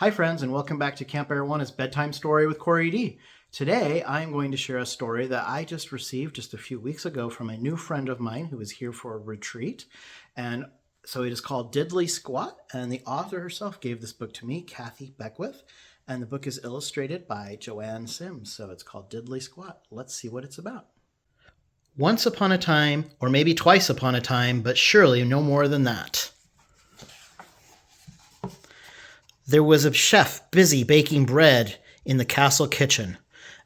Hi friends, and welcome back to Camp Arijuana's Bedtime Story with CoreyD. Today I'm going to share a story that I just received just a few weeks ago from a new friend of mine who is here for a retreat. And so it is called Diddly Squat, and the author herself gave this book to me, Kathy Beckwith, and the book is illustrated by JoAnn Sims. So it's called Diddly Squat. Let's see what it's about. Once upon a time, or maybe twice upon a time, but surely no more than that, there was a chef busy baking bread in the castle kitchen,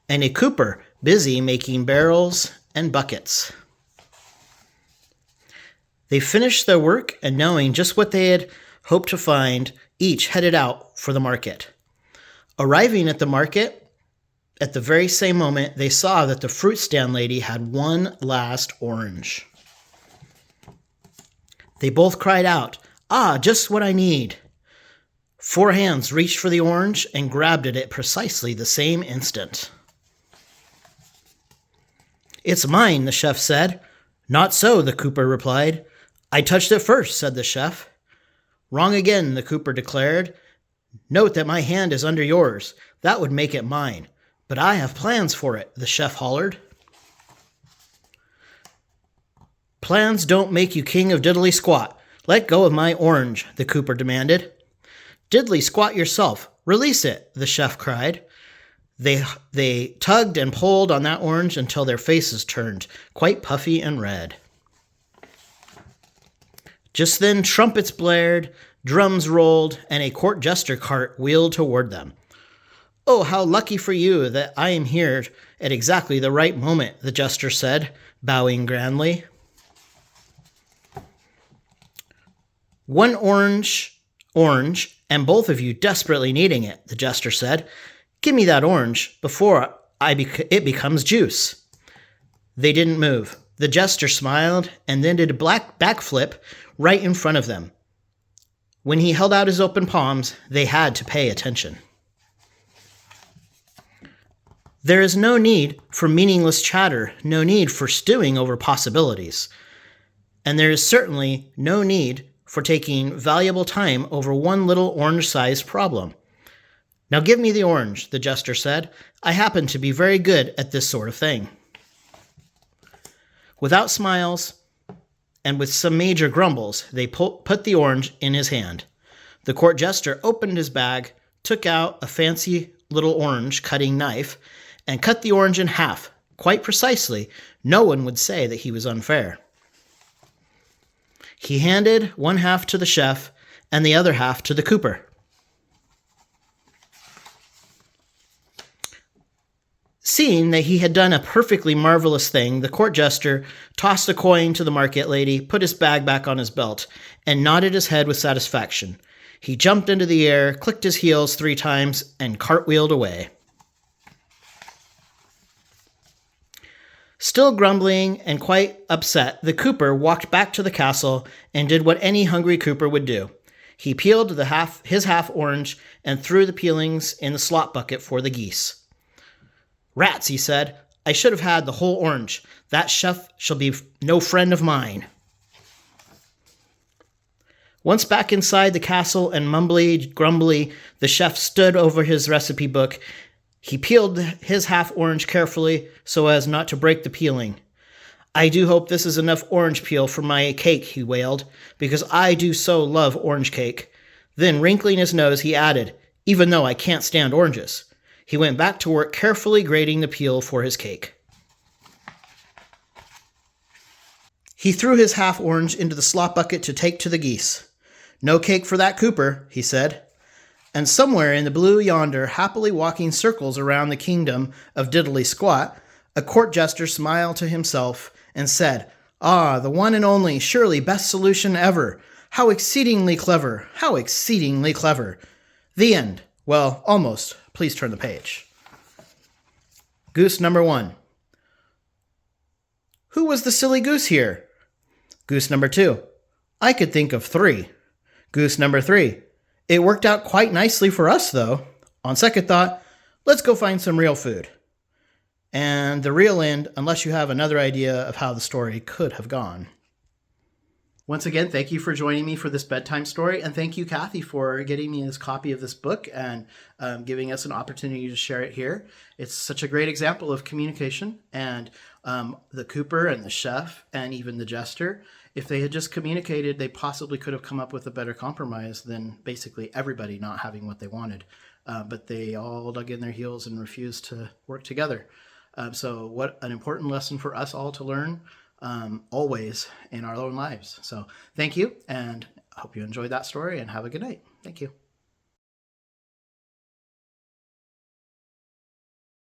and a cooper busy making barrels and buckets. They finished their work, and knowing just what they had hoped to find, each headed out for the market. Arriving at the market, at the very same moment, they saw that the fruit stand lady had one last orange. They both cried out, "Ah, just what I need!" 4 hands reached for the orange and grabbed it at precisely the same instant. "It's mine," the chef said. "Not so," the cooper replied. "I touched it first," said the chef. "Wrong again," the cooper declared. "Note that my hand is under yours. That would make it mine. But I have plans for it," the chef hollered. "Plans don't make you king of diddly squat. Let go of my orange," the cooper demanded. "Diddly squat yourself. Release it," the chef cried. They tugged and pulled on that orange until their faces turned quite puffy and red. Just then trumpets blared, drums rolled, and a court jester cart wheeled toward them. "Oh, how lucky for you that I am here at exactly the right moment," the jester said, bowing grandly. "One orange, and both of you desperately needing it," the jester said. "Give me that orange before it becomes juice." They didn't move. The jester smiled and then did a black backflip right in front of them. When he held out his open palms, they had to pay attention. There is no need for meaningless chatter, no need for stewing over possibilities. And there is certainly no need for taking valuable time over one little orange-sized problem. "Now give me the orange," the jester said. "I happen to be very good at this sort of thing." Without smiles and with some major grumbles, they put the orange in his hand. The court jester opened his bag, took out a fancy little orange cutting knife, and cut the orange in half, quite precisely. No one would say that he was unfair. He handed one half to the chef and the other half to the cooper. Seeing that he had done a perfectly marvelous thing, the court jester tossed a coin to the market lady, put his bag back on his belt, and nodded his head with satisfaction. He jumped into the air, clicked his heels 3 times, and cartwheeled away. Still grumbling and quite upset, the cooper walked back to the castle and did what any hungry cooper would do. He peeled his half orange and threw the peelings in the slop bucket for the geese. "Rats," he said, "I should have had the whole orange. That chef shall be no friend of mine." Once back inside the castle and mumbly-grumbly, the chef stood over his recipe book. He peeled his half orange carefully so as not to break the peeling. "I do hope this is enough orange peel for my cake," he wailed, "because I do so love orange cake." Then, wrinkling his nose, he added, "Even though I can't stand oranges." He went back to work carefully grating the peel for his cake. He threw his half orange into the slop bucket to take to the geese. "No cake for that cooper," he said. And somewhere in the blue yonder, happily walking circles around the kingdom of Diddly Squat, a court jester smiled to himself and said, "Ah, the one and only, surely best solution ever. How exceedingly clever, how exceedingly clever." The end. Well, almost. Please turn the page. Goose number 1. "Who was the silly goose here?" Goose number 2. "I could think of 3. Goose number 3. "It worked out quite nicely for us, though. On second thought, let's go find some real food." And the real end, unless you have another idea of how the story could have gone. Once again, thank you for joining me for this bedtime story. And thank you, Kathy, for getting me this copy of this book and giving us an opportunity to share it here. It's such a great example of communication. And the Cooper and the chef and even the jester, if they had just communicated, they possibly could have come up with a better compromise than basically everybody not having what they wanted. But they all dug in their heels and refused to work together. So what an important lesson for us all to learn always in our own lives. So thank you, and I hope you enjoyed that story, and have a good night. Thank you.